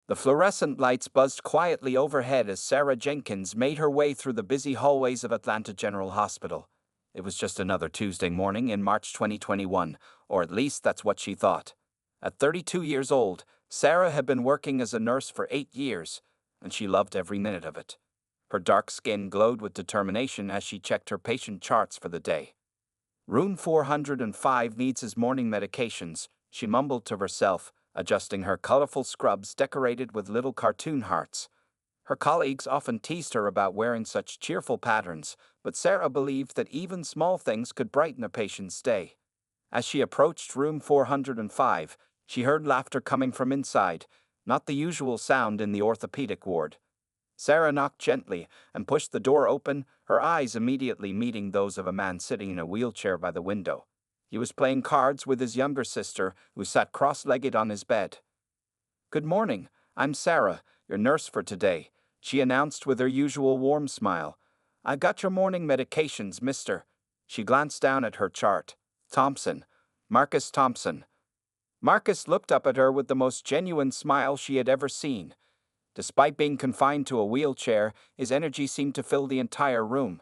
The fluorescent lights buzzed quietly overhead as Sarah Jenkins made her way through the busy hallways of Atlanta General Hospital. It was just another Tuesday morning in March 2021, or at least that's what she thought. At 32 years old, Sarah had been working as a nurse for 8 years, and she loved every minute of it. Her dark skin glowed with determination as she checked her patient charts for the day. Room 405 needs his morning medications, she mumbled to herself, adjusting her colorful scrubs decorated with little cartoon hearts. Her colleagues often teased her about wearing such cheerful patterns, but Sarah believed that even small things could brighten a patient's day. As she approached room 405, she heard laughter coming from inside, not the usual sound in the orthopedic ward. Sarah knocked gently and pushed the door open, her eyes immediately meeting those of a man sitting in a wheelchair by the window. He was playing cards with his younger sister, who sat cross-legged on his bed. "Good morning, I'm Sarah, your nurse for today," she announced with her usual warm smile. "I got your morning medications, mister." She glanced down at her chart. "Thompson. Marcus Thompson." Marcus looked up at her with the most genuine smile she had ever seen. Despite being confined to a wheelchair, his energy seemed to fill the entire room.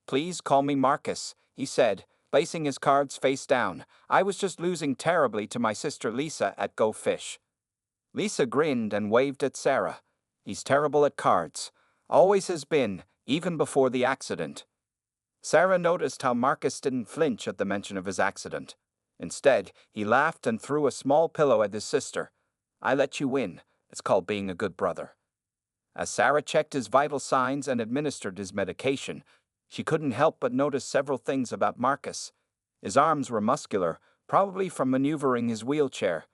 "Please call me Marcus," he said, placing his cards face down. "I was just losing terribly to my sister Lisa at Go Fish." Lisa grinned and waved at Sarah. "He's terrible at cards. Always has been, even before the accident." Sarah noticed how Marcus didn't flinch at the mention of his accident. Instead, he laughed and threw a small pillow at his sister. "I let you win. It's called being a good brother." As Sarah checked his vital signs and administered his medication, she couldn't help but notice several things about Marcus. His arms were muscular, probably from maneuvering his wheelchair.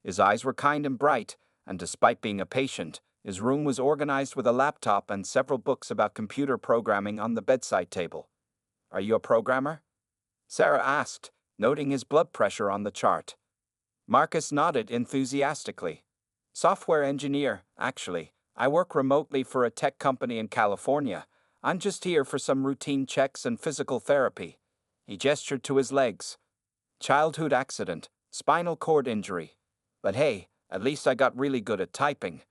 His eyes were kind and bright, and despite being a patient, his room was organized with a laptop and several books about computer programming on the bedside table. "Are you a programmer?" Sarah asked, noting his blood pressure on the chart. Marcus nodded enthusiastically. "Software engineer, actually. I work remotely for a tech company in California. I'm just here for some routine checks and physical therapy." He gestured to his legs. "Childhood accident, spinal cord injury. But hey, at least I got really good at typing."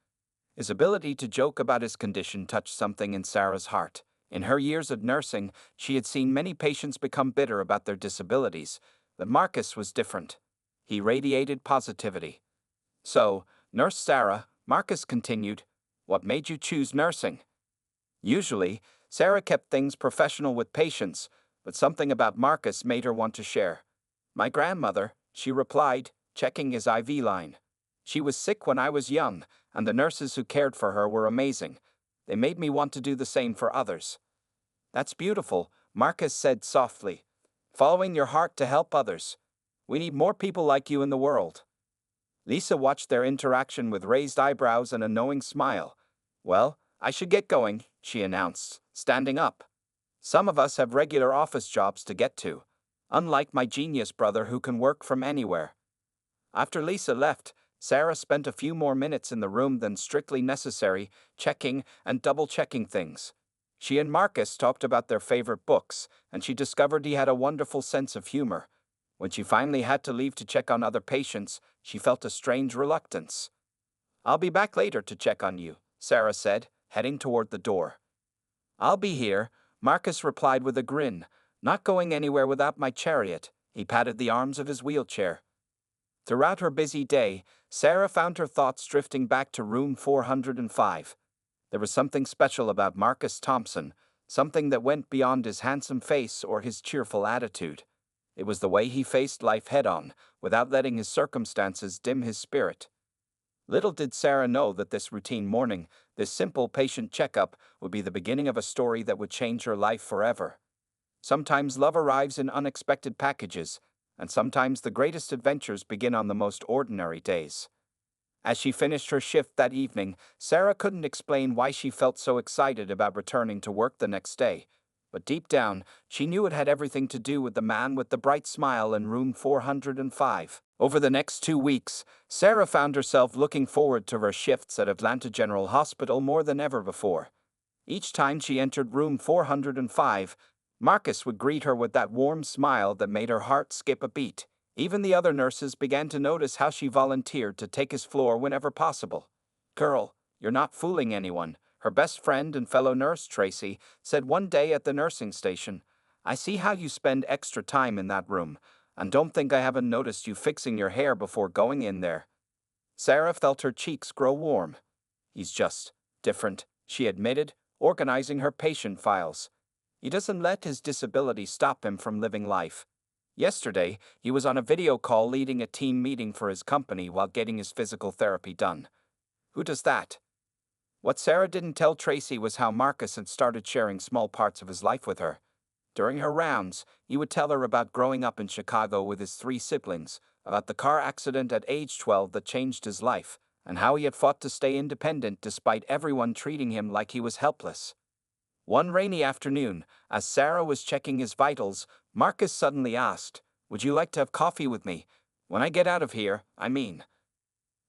His ability to joke about his condition touched something in Sarah's heart. In her years of nursing, she had seen many patients become bitter about their disabilities, but Marcus was different. He radiated positivity. "So, Nurse Sarah," Marcus continued, "what made you choose nursing?" Usually, Sarah kept things professional with patients, but something about Marcus made her want to share. "My grandmother," she replied, checking his IV line. "She was sick when I was young, and the nurses who cared for her were amazing. They made me want to do the same for others." "That's beautiful," Marcus said softly. "Following your heart to help others. We need more people like you in the world." Lisa watched their interaction with raised eyebrows and a knowing smile. "Well, I should get going," she announced, standing up. "Some of us have regular office jobs to get to, unlike my genius brother who can work from anywhere." After Lisa left, Sarah spent a few more minutes in the room than strictly necessary, checking and double-checking things. She and Marcus talked about their favorite books, and she discovered he had a wonderful sense of humor. When she finally had to leave to check on other patients, she felt a strange reluctance. "I'll be back later to check on you," Sarah said, heading toward the door. "I'll be here," Marcus replied with a grin. "Not going anywhere without my chariot." He patted the arms of his wheelchair. Throughout her busy day, Sarah found her thoughts drifting back to room 405. There was something special about Marcus Thompson, something that went beyond his handsome face or his cheerful attitude. It was the way he faced life head-on, without letting his circumstances dim his spirit. Little did Sarah know that this routine morning, this simple patient checkup, would be the beginning of a story that would change her life forever. Sometimes love arrives in unexpected packages, and sometimes the greatest adventures begin on the most ordinary days. As she finished her shift that evening, Sarah couldn't explain why she felt so excited about returning to work the next day. But deep down, she knew it had everything to do with the man with the bright smile in room 405. Over the next 2 weeks, Sarah found herself looking forward to her shifts at Atlanta General Hospital more than ever before. Each time she entered room 405, Marcus would greet her with that warm smile that made her heart skip a beat. Even the other nurses began to notice how she volunteered to take his floor whenever possible. Girl, you're not fooling anyone, her best friend and fellow nurse Tracy said one day at the nursing station. I see how you spend extra time in that room, and don't think I haven't noticed you fixing your hair before going in there. Sarah felt her cheeks grow warm. He's just different, she admitted, organizing her patient files. He doesn't let his disability stop him from living life. Yesterday, he was on a video call leading a team meeting for his company while getting his physical therapy done. Who does that? What Sarah didn't tell Tracy was how Marcus had started sharing small parts of his life with her. During her rounds, he would tell her about growing up in Chicago with his 3 siblings, about the car accident at age 12 that changed his life, and how he had fought to stay independent despite everyone treating him like he was helpless. One rainy afternoon, as Sarah was checking his vitals, Marcus suddenly asked, "Would you like to have coffee with me? When I get out of here, I mean."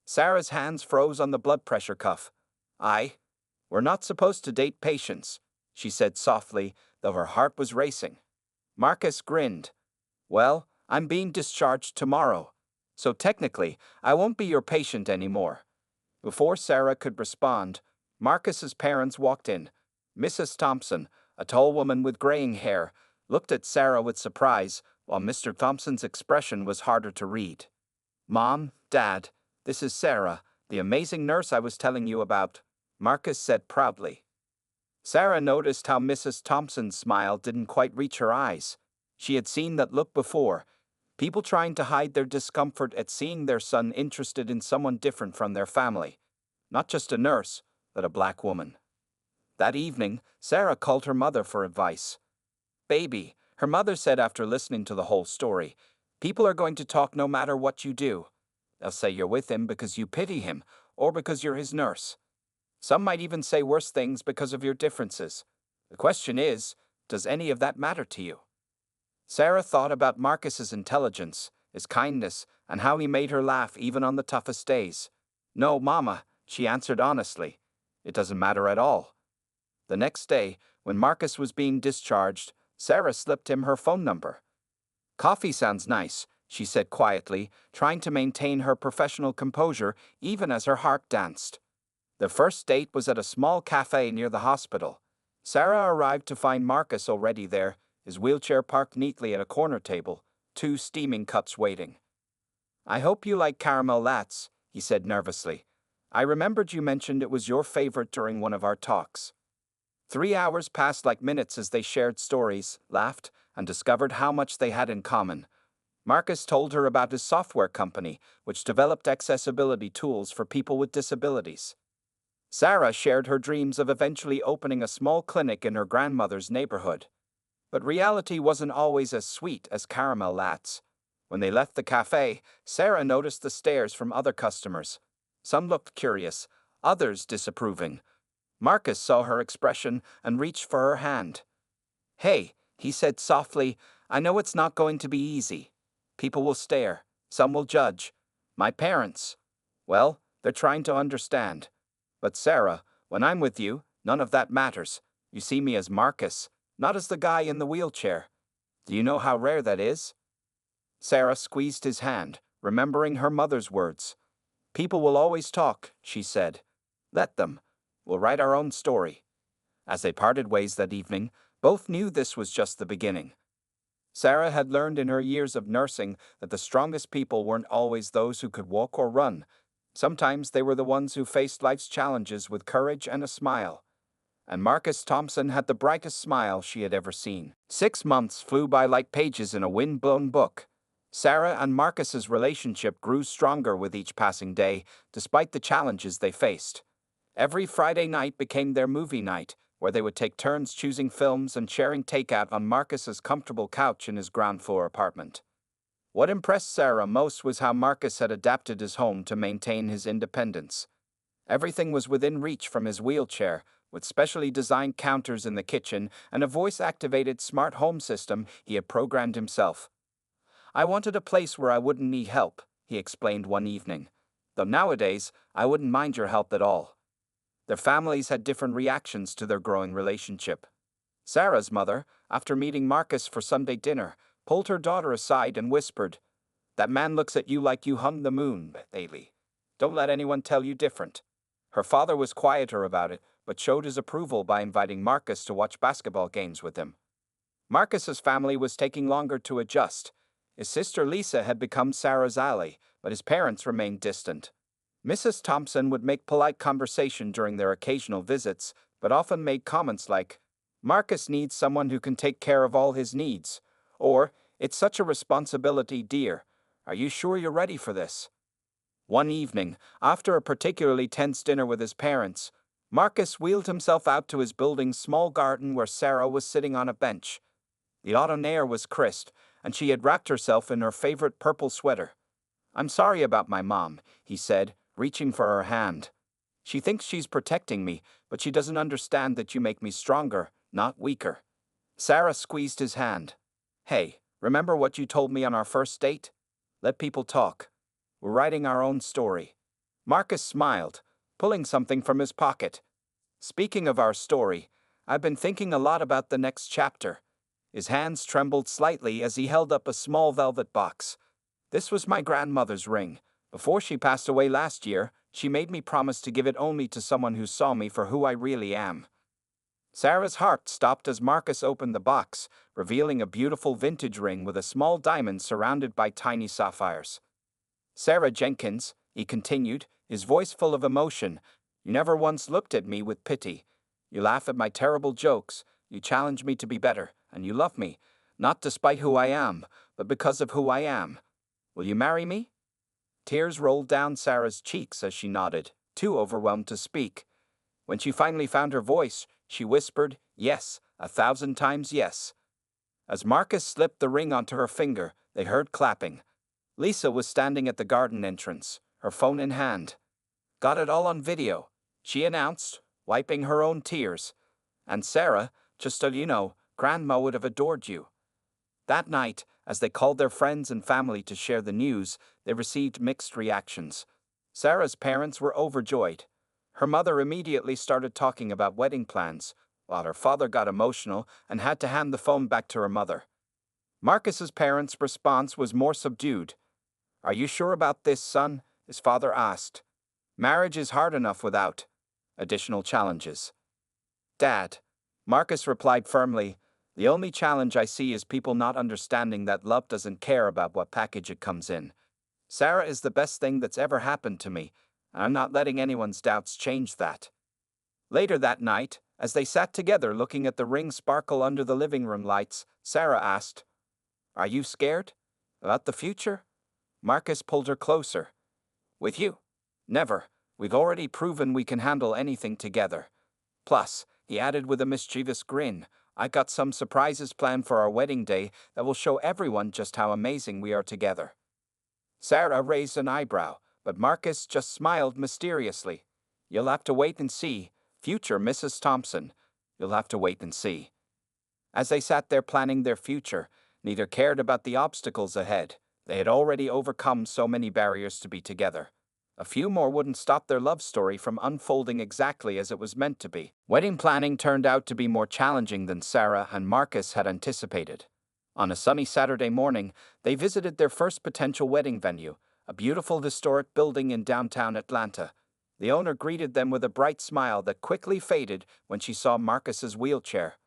Sarah's hands froze on the blood pressure cuff. We're not supposed to date patients," she said softly, though her heart was racing. Marcus grinned. "Well, I'm being discharged tomorrow, so technically, I won't be your patient anymore." Before Sarah could respond, Marcus's parents walked in. Mrs. Thompson, a tall woman with graying hair, looked at Sarah with surprise, while Mr. Thompson's expression was harder to read. "Mom, Dad, this is Sarah, the amazing nurse I was telling you about," Marcus said proudly. Sarah noticed how Mrs. Thompson's smile didn't quite reach her eyes. She had seen that look before, people trying to hide their discomfort at seeing their son interested in someone different from their family. Not just a nurse, but a black woman. That evening, Sarah called her mother for advice. "Baby," her mother said after listening to the whole story, "people are going to talk no matter what you do. They'll say you're with him because you pity him, or because you're his nurse. Some might even say worse things because of your differences. The question is, does any of that matter to you?" Sarah thought about Marcus's intelligence, his kindness, and how he made her laugh even on the toughest days. "No, Mama," she answered honestly. "It doesn't matter at all." The next day, when Marcus was being discharged, Sarah slipped him her phone number. "Coffee sounds nice," she said quietly, trying to maintain her professional composure even as her heart danced. The first date was at a small cafe near the hospital. Sarah arrived to find Marcus already there, his wheelchair parked neatly at a corner table, 2 steaming cups waiting. "I hope you like caramel lattes," he said nervously. "I remembered you mentioned it was your favorite during one of our talks." 3 hours passed like minutes as they shared stories, laughed, and discovered how much they had in common. Marcus told her about his software company, which developed accessibility tools for people with disabilities. Sarah shared her dreams of eventually opening a small clinic in her grandmother's neighborhood. But reality wasn't always as sweet as caramel lattes. When they left the cafe, Sarah noticed the stares from other customers. Some looked curious, others disapproving. Marcus saw her expression and reached for her hand. "Hey," he said softly, "I know it's not going to be easy. People will stare, some will judge. My parents, well, they're trying to understand. But Sarah, when I'm with you, none of that matters. You see me as Marcus, not as the guy in the wheelchair. Do you know how rare that is?" Sarah squeezed his hand, remembering her mother's words. "People will always talk," she said. "Let them. We'll write our own story." As they parted ways that evening, both knew this was just the beginning. Sarah had learned in her years of nursing that the strongest people weren't always those who could walk or run. Sometimes they were the ones who faced life's challenges with courage and a smile. And Marcus Thompson had the brightest smile she had ever seen. 6 months flew by like pages in a wind-blown book. Sarah and Marcus's relationship grew stronger with each passing day, despite the challenges they faced. Every Friday night became their movie night, where they would take turns choosing films and sharing takeout on Marcus's comfortable couch in his ground-floor apartment. What impressed Sarah most was how Marcus had adapted his home to maintain his independence. Everything was within reach from his wheelchair, with specially designed counters in the kitchen and a voice-activated smart home system he had programmed himself. "I wanted a place where I wouldn't need help," he explained one evening. "Though nowadays, I wouldn't mind your help at all." Their families had different reactions to their growing relationship. Sarah's mother, after meeting Marcus for Sunday dinner, pulled her daughter aside and whispered, "That man looks at you like you hung the moon, Bailey. Don't let anyone tell you different." Her father was quieter about it, but showed his approval by inviting Marcus to watch basketball games with him. Marcus's family was taking longer to adjust. His sister Lisa had become Sarah's ally, but his parents remained distant. Mrs. Thompson would make polite conversation during their occasional visits, but often made comments like, "Marcus needs someone who can take care of all his needs," or, "It's such a responsibility, dear. Are you sure you're ready for this?" One evening, after a particularly tense dinner with his parents, Marcus wheeled himself out to his building's small garden where Sarah was sitting on a bench. The autumn air was crisp, and she had wrapped herself in her favorite purple sweater. "I'm sorry about my mom," he said, reaching for her hand. "She thinks she's protecting me, but she doesn't understand that you make me stronger, not weaker." Sarah squeezed his hand. "Hey, remember what you told me on our first date? Let people talk. We're writing our own story." Marcus smiled, pulling something from his pocket. "Speaking of our story, I've been thinking a lot about the next chapter." His hands trembled slightly as he held up a small velvet box. "This was my grandmother's ring. Before she passed away last year, she made me promise to give it only to someone who saw me for who I really am." Sarah's heart stopped as Marcus opened the box, revealing a beautiful vintage ring with a small diamond surrounded by tiny sapphires. "Sarah Jenkins," he continued, his voice full of emotion, "you never once looked at me with pity. You laugh at my terrible jokes, you challenge me to be better, and you love me, not despite who I am, but because of who I am. Will you marry me?" Tears rolled down Sarah's cheeks as she nodded, too overwhelmed to speak. When she finally found her voice, she whispered, "Yes, 1,000 times yes." As Marcus slipped the ring onto her finger, they heard clapping. Lisa was standing at the garden entrance, her phone in hand. "Got it all on video," she announced, wiping her own tears. "And Sarah, just so you know, Grandma would have adored you." That night, as they called their friends and family to share the news, they received mixed reactions. Sarah's parents were overjoyed. Her mother immediately started talking about wedding plans, while her father got emotional and had to hand the phone back to her mother. Marcus's parents' response was more subdued. "Are you sure about this, son?" his father asked. "Marriage is hard enough without additional challenges." "Dad," Marcus replied firmly, "the only challenge I see is people not understanding that love doesn't care about what package it comes in. Sarah is the best thing that's ever happened to me, and I'm not letting anyone's doubts change that." Later that night, as they sat together looking at the ring sparkle under the living room lights, Sarah asked, "Are you scared? About the future?" Marcus pulled her closer. "With you? Never. We've already proven we can handle anything together. Plus," he added with a mischievous grin, "I got some surprises planned for our wedding day that will show everyone just how amazing we are together." Sarah raised an eyebrow, but Marcus just smiled mysteriously. "You'll have to wait and see, future Mrs. Thompson. You'll have to wait and see." As they sat there planning their future, neither cared about the obstacles ahead. They had already overcome so many barriers to be together. A few more wouldn't stop their love story from unfolding exactly as it was meant to be. Wedding planning turned out to be more challenging than Sarah and Marcus had anticipated. On a sunny Saturday morning, they visited their first potential wedding venue, a beautiful historic building in downtown Atlanta. The owner greeted them with a bright smile that quickly faded when she saw Marcus's wheelchair.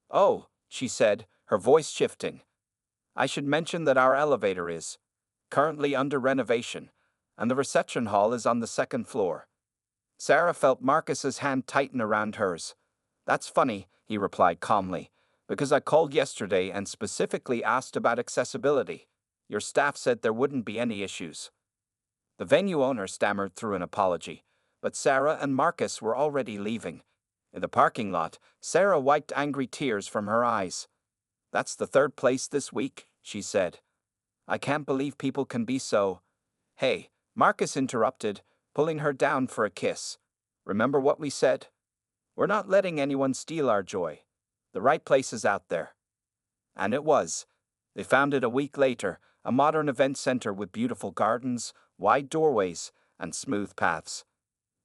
"Oh," she said, her voice shifting. "I should mention that our elevator is currently under renovation, and the reception hall is on the second floor." Sarah felt Marcus's hand tighten around hers. "That's funny," he replied calmly, "because I called yesterday and specifically asked about accessibility. Your staff said there wouldn't be any issues." The venue owner stammered through an apology, but Sarah and Marcus were already leaving. In the parking lot, Sarah wiped angry tears from her eyes. "That's the third place this week," she said. "I can't believe people can be so—" "Hey," Marcus interrupted, pulling her down for a kiss. "Remember what we said? We're not letting anyone steal our joy. The right place is out there." And it was. They found it a week later, a modern event center with beautiful gardens, wide doorways, and smooth paths.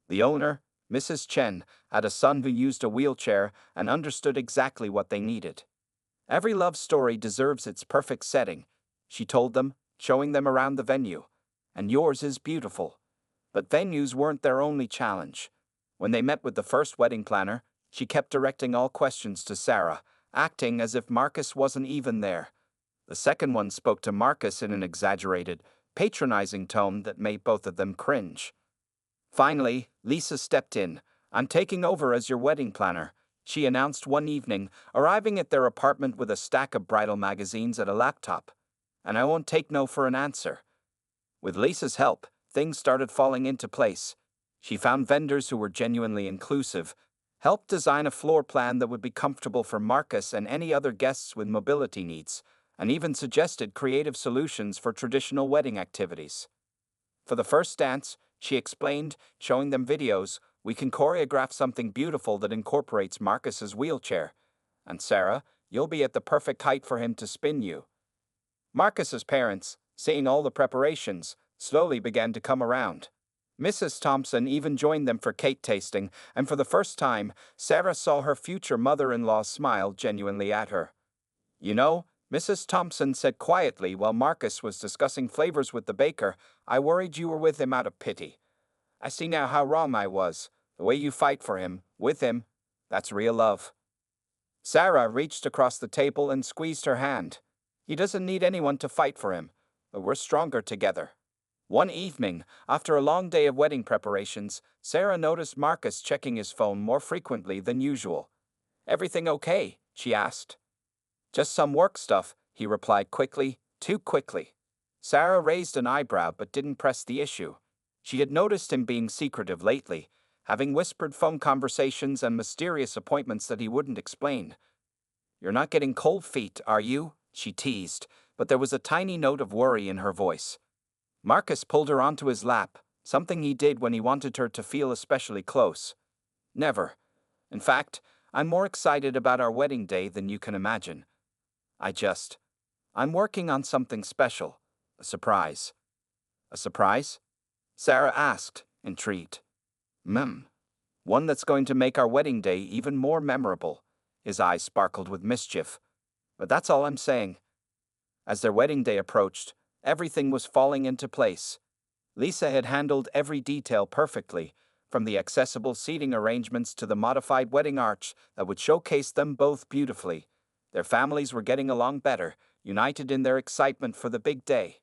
The owner, Mrs. Chen, had a son who used a wheelchair and understood exactly what they needed. "Every love story deserves its perfect setting," she told them, showing them around the venue. "And yours is beautiful." But venues weren't their only challenge. When they met with the first wedding planner, she kept directing all questions to Sarah, acting as if Marcus wasn't even there. The second one spoke to Marcus in an exaggerated, patronizing tone that made both of them cringe. Finally, Lisa stepped in. "I'm taking over as your wedding planner," she announced one evening, arriving at their apartment with a stack of bridal magazines and a laptop. "And I won't take no for an answer." With Lisa's help, things started falling into place. She found vendors who were genuinely inclusive, helped design a floor plan that would be comfortable for Marcus and any other guests with mobility needs, and even suggested creative solutions for traditional wedding activities. For the first dance, she explained, showing them videos, "We can choreograph something beautiful that incorporates Marcus's wheelchair. And Sarah, you'll be at the perfect height for him to spin you." Marcus's parents, seeing all the preparations, slowly began to come around. Mrs. Thompson even joined them for cake tasting, and for the first time, Sarah saw her future mother-in-law smile genuinely at her. "You know," Mrs. Thompson said quietly while Marcus was discussing flavors with the baker, "I worried you were with him out of pity. I see now how wrong I was. The way you fight for him, with him, that's real love." Sarah reached across the table and squeezed her hand. "He doesn't need anyone to fight for him, but we're stronger together." One evening, after a long day of wedding preparations, Sarah noticed Marcus checking his phone more frequently than usual. "Everything okay?" she asked. "Just some work stuff," he replied quickly, too quickly. Sarah raised an eyebrow but didn't press the issue. She had noticed him being secretive lately, having whispered phone conversations and mysterious appointments that he wouldn't explain. "You're not getting cold feet, are you?" she teased, but there was a tiny note of worry in her voice. Marcus pulled her onto his lap, something he did when he wanted her to feel especially close. "Never. In fact, I'm more excited about our wedding day than you can imagine. I'm working on something special. A surprise." "A surprise?" Sarah asked, intrigued. One that's going to make our wedding day even more memorable." His eyes sparkled with mischief. "But that's all I'm saying." As their wedding day approached, everything was falling into place. Lisa had handled every detail perfectly, from the accessible seating arrangements to the modified wedding arch that would showcase them both beautifully. Their families were getting along better, united in their excitement for the big day.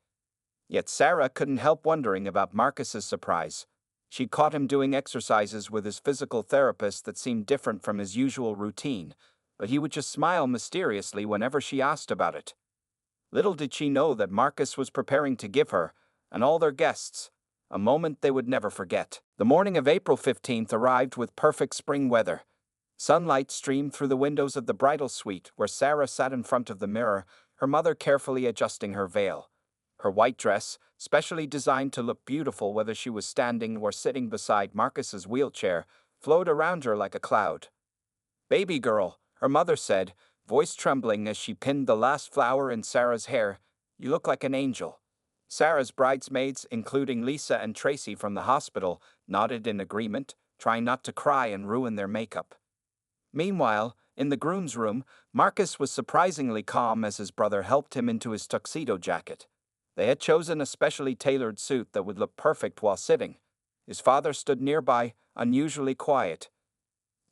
Yet Sarah couldn't help wondering about Marcus's surprise. She caught him doing exercises with his physical therapist that seemed different from his usual routine, but he would just smile mysteriously whenever she asked about it. Little did she know that Marcus was preparing to give her, and all their guests, a moment they would never forget. The morning of April 15th arrived with perfect spring weather. Sunlight streamed through the windows of the bridal suite where Sarah sat in front of the mirror, her mother carefully adjusting her veil. Her white dress, specially designed to look beautiful whether she was standing or sitting beside Marcus's wheelchair, flowed around her like a cloud. "Baby girl," her mother said, voice trembling as she pinned the last flower in Sarah's hair, "you look like an angel." Sarah's bridesmaids, including Lisa and Tracy from the hospital, nodded in agreement, trying not to cry and ruin their makeup. Meanwhile, in the groom's room, Marcus was surprisingly calm as his brother helped him into his tuxedo jacket. They had chosen a specially tailored suit that would look perfect while sitting. His father stood nearby, unusually quiet.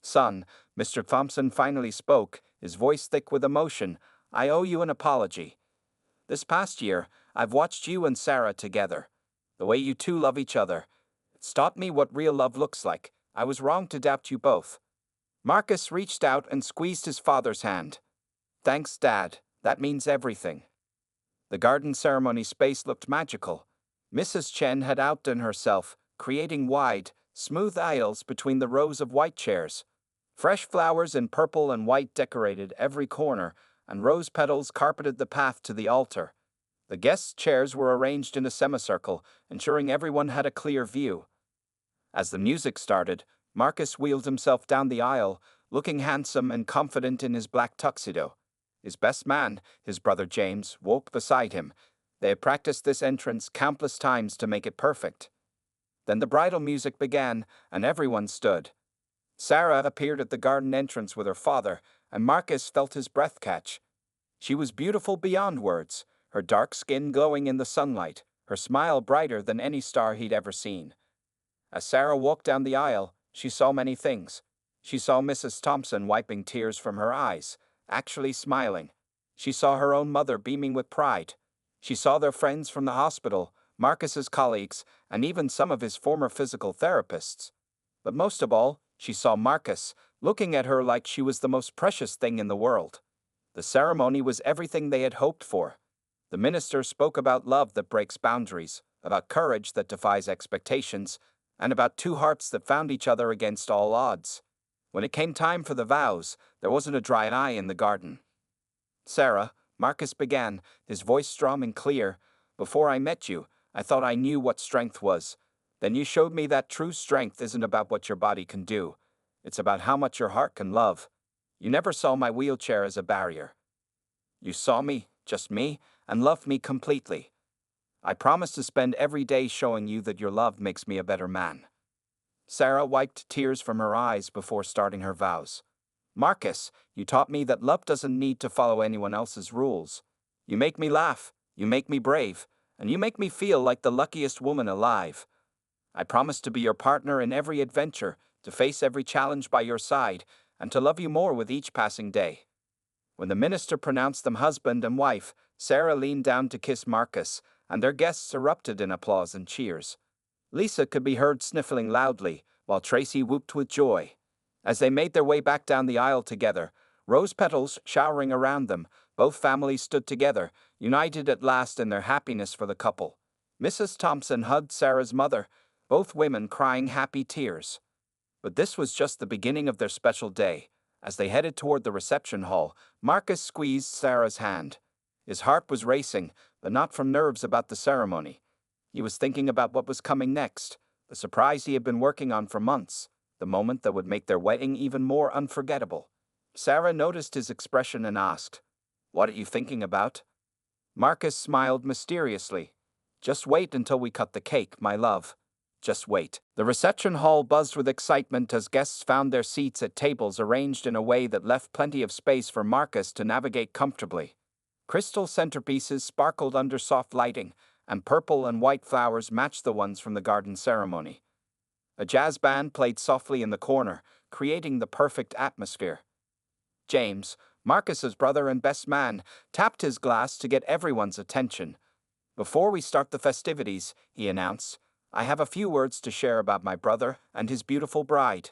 "Son," Mr. Thompson finally spoke, his voice thick with emotion, "I owe you an apology. This past year, I've watched you and Sarah together. The way you two love each other. It's taught me what real love looks like. I was wrong to doubt you both." Marcus reached out and squeezed his father's hand. "Thanks, Dad. That means everything." The garden ceremony space looked magical. Mrs. Chen had outdone herself, creating wide, smooth aisles between the rows of white chairs. Fresh flowers in purple and white decorated every corner, and rose petals carpeted the path to the altar. The guests' chairs were arranged in a semicircle, ensuring everyone had a clear view. As the music started, Marcus wheeled himself down the aisle, looking handsome and confident in his black tuxedo. His best man, his brother James, walked beside him. They had practiced this entrance countless times to make it perfect. Then the bridal music began, and everyone stood. Sarah appeared at the garden entrance with her father, and Marcus felt his breath catch. She was beautiful beyond words, her dark skin glowing in the sunlight, her smile brighter than any star he'd ever seen. As Sarah walked down the aisle, she saw many things. She saw Mrs. Thompson wiping tears from her eyes, actually smiling. She saw her own mother beaming with pride. She saw their friends from the hospital, Marcus's colleagues, and even some of his former physical therapists. But most of all, she saw Marcus, looking at her like she was the most precious thing in the world. The ceremony was everything they had hoped for. The minister spoke about love that breaks boundaries, about courage that defies expectations, and about two hearts that found each other against all odds. When it came time for the vows, there wasn't a dry eye in the garden. "Sarah," Marcus began, his voice strong and clear, "before I met you, I thought I knew what strength was. Then you showed me that true strength isn't about what your body can do. It's about how much your heart can love. You never saw my wheelchair as a barrier. You saw me, just me, and loved me completely. I promise to spend every day showing you that your love makes me a better man." Sarah wiped tears from her eyes before starting her vows. "Marcus, you taught me that love doesn't need to follow anyone else's rules. You make me laugh, you make me brave, and you make me feel like the luckiest woman alive. I promise to be your partner in every adventure, to face every challenge by your side, and to love you more with each passing day." When the minister pronounced them husband and wife, Sarah leaned down to kiss Marcus, and their guests erupted in applause and cheers. Lisa could be heard sniffling loudly, while Tracy whooped with joy. As they made their way back down the aisle together, rose petals showering around them, both families stood together, united at last in their happiness for the couple. Mrs. Thompson hugged Sarah's mother, both women crying happy tears. But this was just the beginning of their special day. As they headed toward the reception hall, Marcus squeezed Sarah's hand. His heart was racing, but not from nerves about the ceremony. He was thinking about what was coming next, the surprise he had been working on for months, the moment that would make their wedding even more unforgettable. Sarah noticed his expression and asked, "What are you thinking about?" Marcus smiled mysteriously. "Just wait until we cut the cake, my love. Just wait." The reception hall buzzed with excitement as guests found their seats at tables arranged in a way that left plenty of space for Marcus to navigate comfortably. Crystal centerpieces sparkled under soft lighting, and purple and white flowers matched the ones from the garden ceremony. A jazz band played softly in the corner, creating the perfect atmosphere. James, Marcus's brother and best man, tapped his glass to get everyone's attention. "Before we start the festivities," he announced, "I have a few words to share about my brother and his beautiful bride."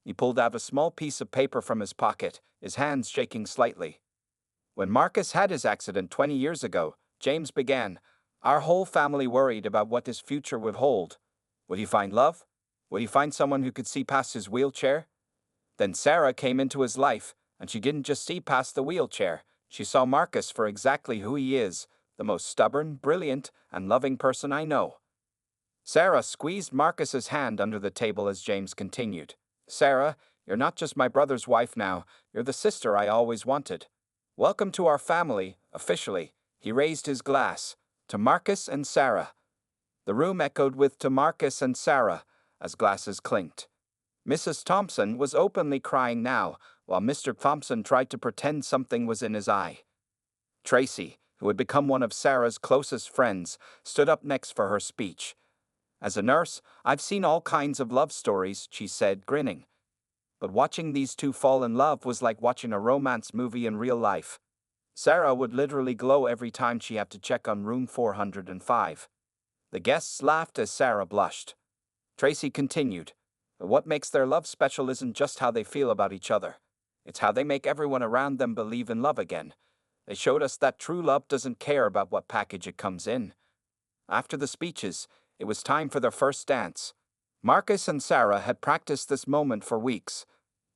He pulled out a small piece of paper from his pocket, his hands shaking slightly. "When Marcus had his accident 20 years ago," James began, "our whole family worried about what his future would hold. Would he find love? Would he find someone who could see past his wheelchair? Then Sarah came into his life, and she didn't just see past the wheelchair. She saw Marcus for exactly who he is, the most stubborn, brilliant, and loving person I know." Sarah squeezed Marcus's hand under the table as James continued. "Sarah, you're not just my brother's wife now, you're the sister I always wanted. Welcome to our family, officially." He raised his glass. "To Marcus and Sarah." The room echoed with "to Marcus and Sarah" as glasses clinked. Mrs. Thompson was openly crying now, while Mr. Thompson tried to pretend something was in his eye. Tracy, who had become one of Sarah's closest friends, stood up next for her speech. "As a nurse, I've seen all kinds of love stories," she said, grinning. "But watching these two fall in love was like watching a romance movie in real life. Sarah would literally glow every time she had to check on room 405. The guests laughed as Sarah blushed. Tracy continued, "But what makes their love special isn't just how they feel about each other. It's how they make everyone around them believe in love again. They showed us that true love doesn't care about what package it comes in." After the speeches, it was time for their first dance. Marcus and Sarah had practiced this moment for weeks.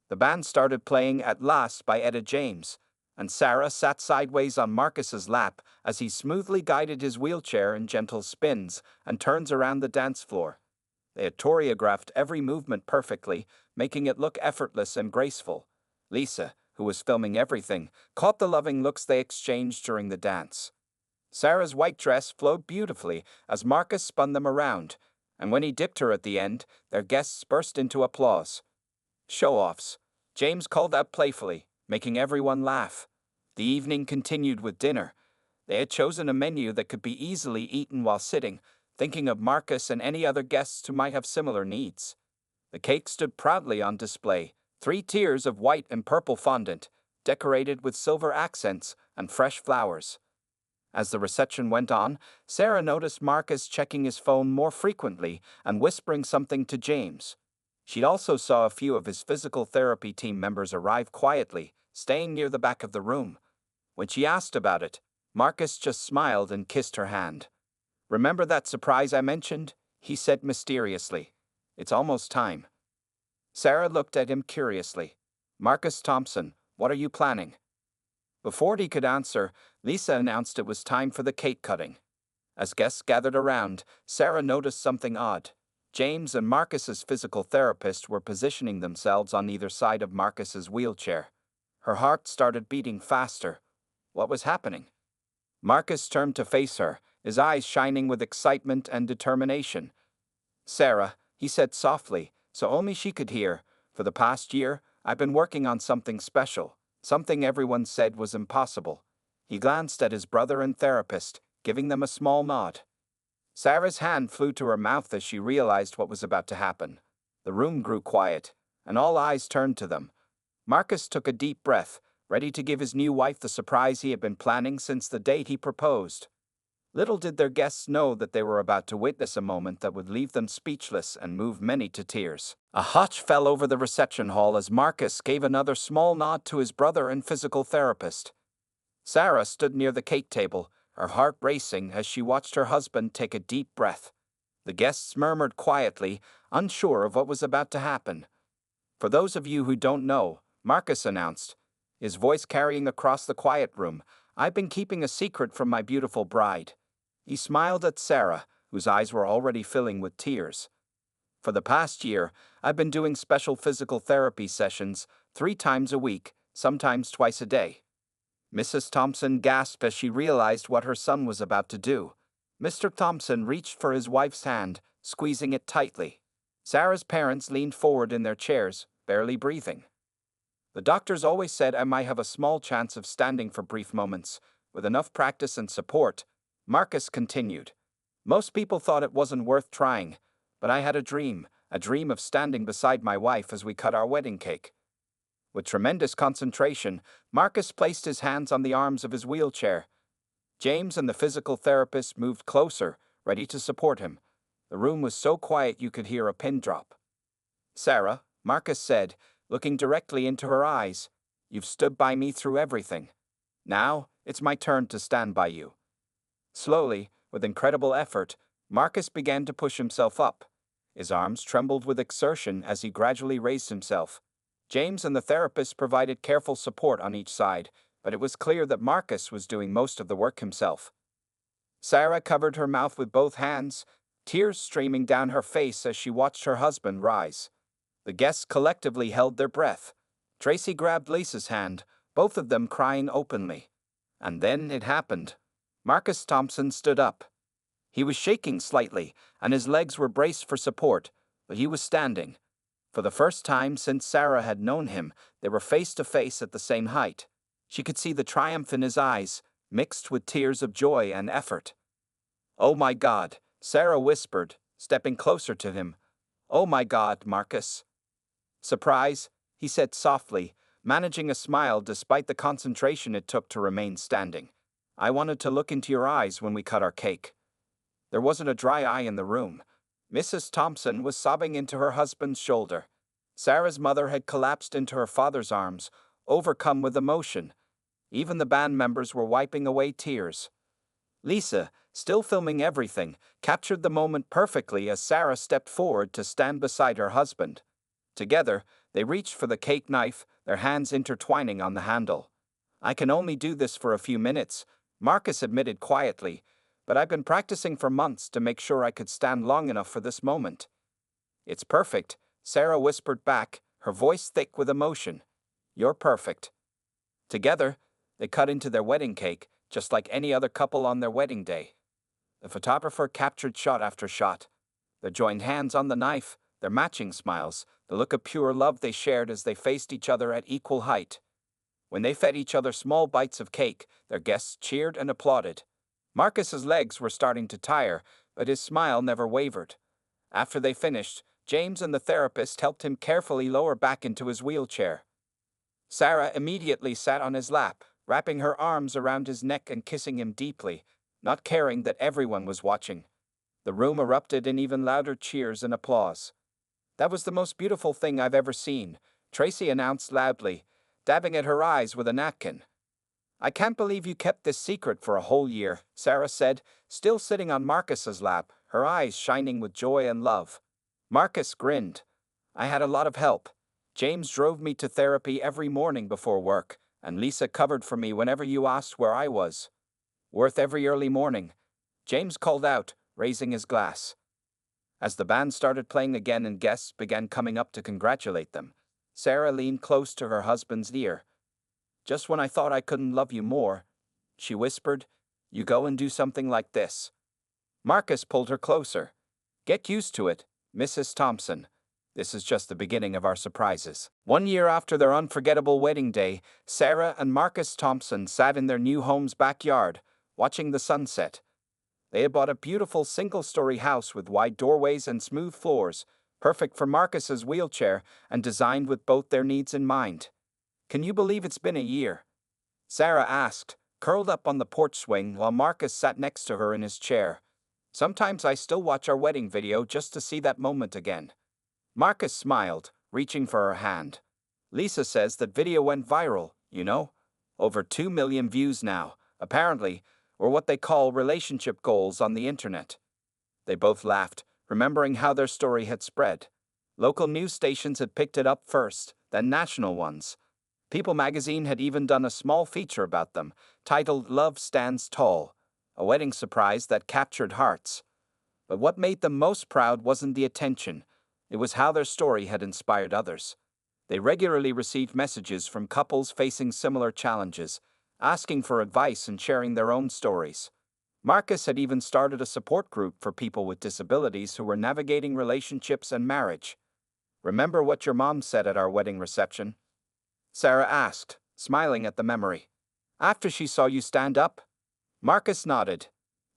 The band started playing At Last by Etta James, and Sarah sat sideways on Marcus's lap as he smoothly guided his wheelchair in gentle spins and turns around the dance floor. They had choreographed every movement perfectly, making it look effortless and graceful. Lisa, who was filming everything, caught the loving looks they exchanged during the dance. Sarah's white dress flowed beautifully as Marcus spun them around, and when he dipped her at the end, their guests burst into applause. "Show-offs," James called out playfully, making everyone laugh. The evening continued with dinner. They had chosen a menu that could be easily eaten while sitting, thinking of Marcus and any other guests who might have similar needs. The cake stood proudly on display, 3 tiers of white and purple fondant, decorated with silver accents and fresh flowers. As the reception went on, Sarah noticed Marcus checking his phone more frequently and whispering something to James. She also saw a few of his physical therapy team members arrive quietly, staying near the back of the room. When she asked about it, Marcus just smiled and kissed her hand. "Remember that surprise I mentioned?" he said mysteriously. "It's almost time." Sarah looked at him curiously. "Marcus Thompson, what are you planning?" Before he could answer, Lisa announced it was time for the cake cutting. As guests gathered around, Sarah noticed something odd. James and Marcus's physical therapist were positioning themselves on either side of Marcus's wheelchair. Her heart started beating faster. What was happening? Marcus turned to face her, his eyes shining with excitement and determination. "Sarah," he said softly, so only she could hear, "for the past year, I've been working on something special, something everyone said was impossible." He glanced at his brother and therapist, giving them a small nod. Sarah's hand flew to her mouth as she realized what was about to happen. The room grew quiet, and all eyes turned to them. Marcus took a deep breath, ready to give his new wife the surprise he had been planning since the date he proposed. Little did their guests know that they were about to witness a moment that would leave them speechless and move many to tears. A hush fell over the reception hall as Marcus gave another small nod to his brother and physical therapist. Sarah stood near the cake table, her heart racing as she watched her husband take a deep breath. The guests murmured quietly, unsure of what was about to happen. "For those of you who don't know," Marcus announced, his voice carrying across the quiet room, "I've been keeping a secret from my beautiful bride." He smiled at Sarah, whose eyes were already filling with tears. "For the past year, I've been doing special physical therapy sessions 3 times a week, sometimes twice a day." Mrs. Thompson gasped as she realized what her son was about to do. Mr. Thompson reached for his wife's hand, squeezing it tightly. Sarah's parents leaned forward in their chairs, barely breathing. "The doctors always said I might have a small chance of standing for brief moments, with enough practice and support," Marcus continued. "Most people thought it wasn't worth trying, but I had a dream of standing beside my wife as we cut our wedding cake." With tremendous concentration, Marcus placed his hands on the arms of his wheelchair. James and the physical therapist moved closer, ready to support him. The room was so quiet you could hear a pin drop. "Sarah," Marcus said, looking directly into her eyes, "you've stood by me through everything. Now, it's my turn to stand by you." Slowly, with incredible effort, Marcus began to push himself up. His arms trembled with exertion as he gradually raised himself. James and the therapist provided careful support on each side, but it was clear that Marcus was doing most of the work himself. Sarah covered her mouth with both hands, tears streaming down her face as she watched her husband rise. The guests collectively held their breath. Tracy grabbed Lisa's hand, both of them crying openly. And then it happened. Marcus Thompson stood up. He was shaking slightly, and his legs were braced for support, but he was standing. For the first time since Sarah had known him, they were face to face at the same height. She could see the triumph in his eyes, mixed with tears of joy and effort. "Oh my God," Sarah whispered, stepping closer to him. "Oh my God, Marcus." "Surprise," he said softly, managing a smile despite the concentration it took to remain standing. "I wanted to look into your eyes when we cut our cake." There wasn't a dry eye in the room. Mrs. Thompson was sobbing into her husband's shoulder. Sarah's mother had collapsed into her father's arms, overcome with emotion. Even the band members were wiping away tears. Lisa, still filming everything, captured the moment perfectly as Sarah stepped forward to stand beside her husband. Together, they reached for the cake knife, their hands intertwining on the handle. "I can only do this for a few minutes," Marcus admitted quietly, "but I've been practicing for months to make sure I could stand long enough for this moment." "It's perfect," Sarah whispered back, her voice thick with emotion. "You're perfect." Together, they cut into their wedding cake, just like any other couple on their wedding day. The photographer captured shot after shot. Their joined hands on the knife, their matching smiles, the look of pure love they shared as they faced each other at equal height. When they fed each other small bites of cake, their guests cheered and applauded. Marcus's legs were starting to tire, but his smile never wavered. After they finished, James and the therapist helped him carefully lower back into his wheelchair. Sarah immediately sat on his lap, wrapping her arms around his neck and kissing him deeply, not caring that everyone was watching. The room erupted in even louder cheers and applause. "That was the most beautiful thing I've ever seen," Tracy announced loudly, dabbing at her eyes with a napkin. "I can't believe you kept this secret for a whole year," Sarah said, still sitting on Marcus's lap, her eyes shining with joy and love. Marcus grinned. "I had a lot of help. James drove me to therapy every morning before work, and Lisa covered for me whenever you asked where I was. Worth every early morning," James called out, raising his glass. As the band started playing again and guests began coming up to congratulate them, Sarah leaned close to her husband's ear. "Just when I thought I couldn't love you more," she whispered, "you go and do something like this." Marcus pulled her closer. "Get used to it, Mrs. Thompson. This is just the beginning of our surprises." 1 year after their unforgettable wedding day, Sarah and Marcus Thompson sat in their new home's backyard, watching the sunset. They had bought a beautiful single-story house with wide doorways and smooth floors, perfect for Marcus's wheelchair and designed with both their needs in mind. "Can you believe it's been a year?" Sarah asked, curled up on the porch swing while Marcus sat next to her in his chair. "Sometimes I still watch our wedding video just to see that moment again." Marcus smiled, reaching for her hand. "Lisa says that video went viral, you know? Over 2 million views now, apparently, or what they call relationship goals on the internet." They both laughed, remembering how their story had spread. Local news stations had picked it up first, then national ones. People magazine had even done a small feature about them, titled "Love Stands Tall," a wedding surprise that captured hearts. But what made them most proud wasn't the attention. It was how their story had inspired others. They regularly received messages from couples facing similar challenges, asking for advice and sharing their own stories. Marcus had even started a support group for people with disabilities who were navigating relationships and marriage. "Remember what your mom said at our wedding reception?" Sarah asked, smiling at the memory. "After she saw you stand up?" Marcus nodded.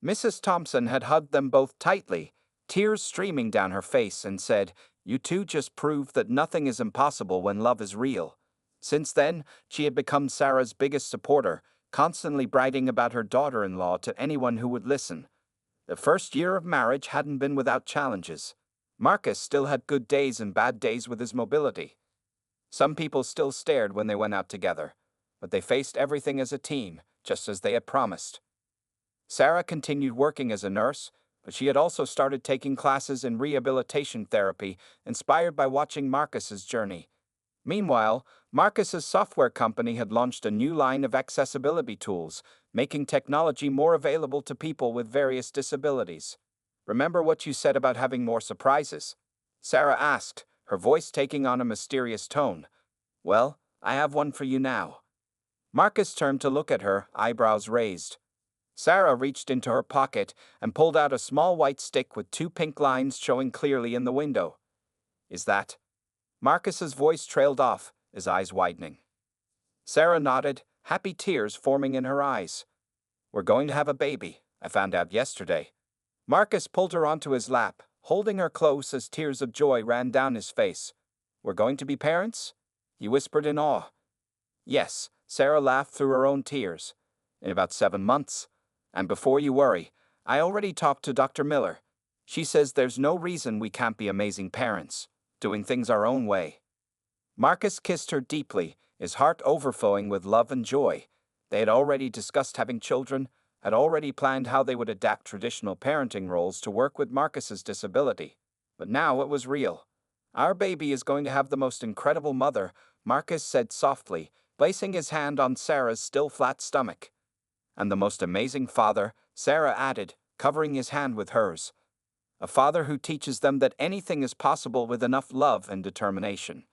Mrs. Thompson had hugged them both tightly, tears streaming down her face, and said, "You two just proved that nothing is impossible when love is real." Since then, she had become Sarah's biggest supporter, constantly bragging about her daughter-in-law to anyone who would listen. The first year of marriage hadn't been without challenges. Marcus still had good days and bad days with his mobility. Some people still stared when they went out together, but they faced everything as a team, just as they had promised. Sarah continued working as a nurse, but she had also started taking classes in rehabilitation therapy, inspired by watching Marcus's journey. Meanwhile, Marcus's software company had launched a new line of accessibility tools, making technology more available to people with various disabilities. "Remember what you said about having more surprises?" Sarah asked, her voice taking on a mysterious tone. "Well, I have one for you now." Marcus turned to look at her, eyebrows raised. Sarah reached into her pocket and pulled out a small white stick with 2 pink lines showing clearly in the window. "Is that?" Marcus's voice trailed off, his eyes widening. Sarah nodded, happy tears forming in her eyes. "We're going to have a baby, I found out yesterday." Marcus pulled her onto his lap, holding her close as tears of joy ran down his face. "We're going to be parents?" he whispered in awe. "Yes," Sarah laughed through her own tears. "In about 7 months. And before you worry, I already talked to Dr. Miller. She says there's no reason we can't be amazing parents, doing things our own way." Marcus kissed her deeply, his heart overflowing with love and joy. They had already discussed having children, had already planned how they would adapt traditional parenting roles to work with Marcus's disability. But now it was real. "Our baby is going to have the most incredible mother," Marcus said softly, placing his hand on Sarah's still flat stomach. "And the most amazing father," Sarah added, covering his hand with hers. "A father who teaches them that anything is possible with enough love and determination."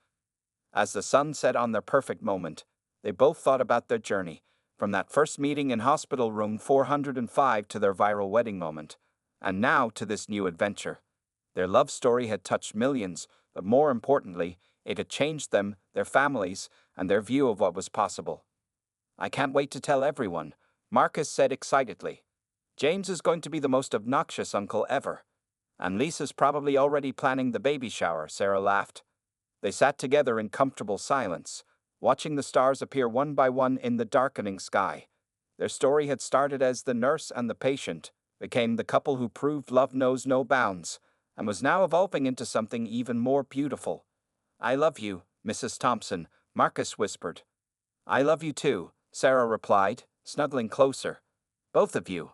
As the sun set on their perfect moment, they both thought about their journey, from that first meeting in hospital room 405 to their viral wedding moment, and now to this new adventure. Their love story had touched millions, but more importantly, it had changed them, their families, and their view of what was possible. "I can't wait to tell everyone," Marcus said excitedly. "James is going to be the most obnoxious uncle ever." And Lisa's probably already planning the baby shower, Sarah laughed. They sat together in comfortable silence, watching the stars appear one by one in the darkening sky. Their story had started as the nurse and the patient, became the couple who proved love knows no bounds, and was now evolving into something even more beautiful. "I love you, Mrs. Thompson," Marcus whispered. "I love you too," Sarah replied, snuggling closer. "Both of you."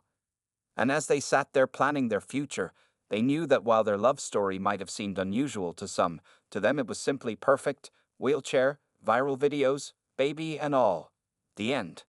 And as they sat there planning their future, they knew that while their love story might have seemed unusual to some, to them it was simply perfect: wheelchair, viral videos, baby and all. The end.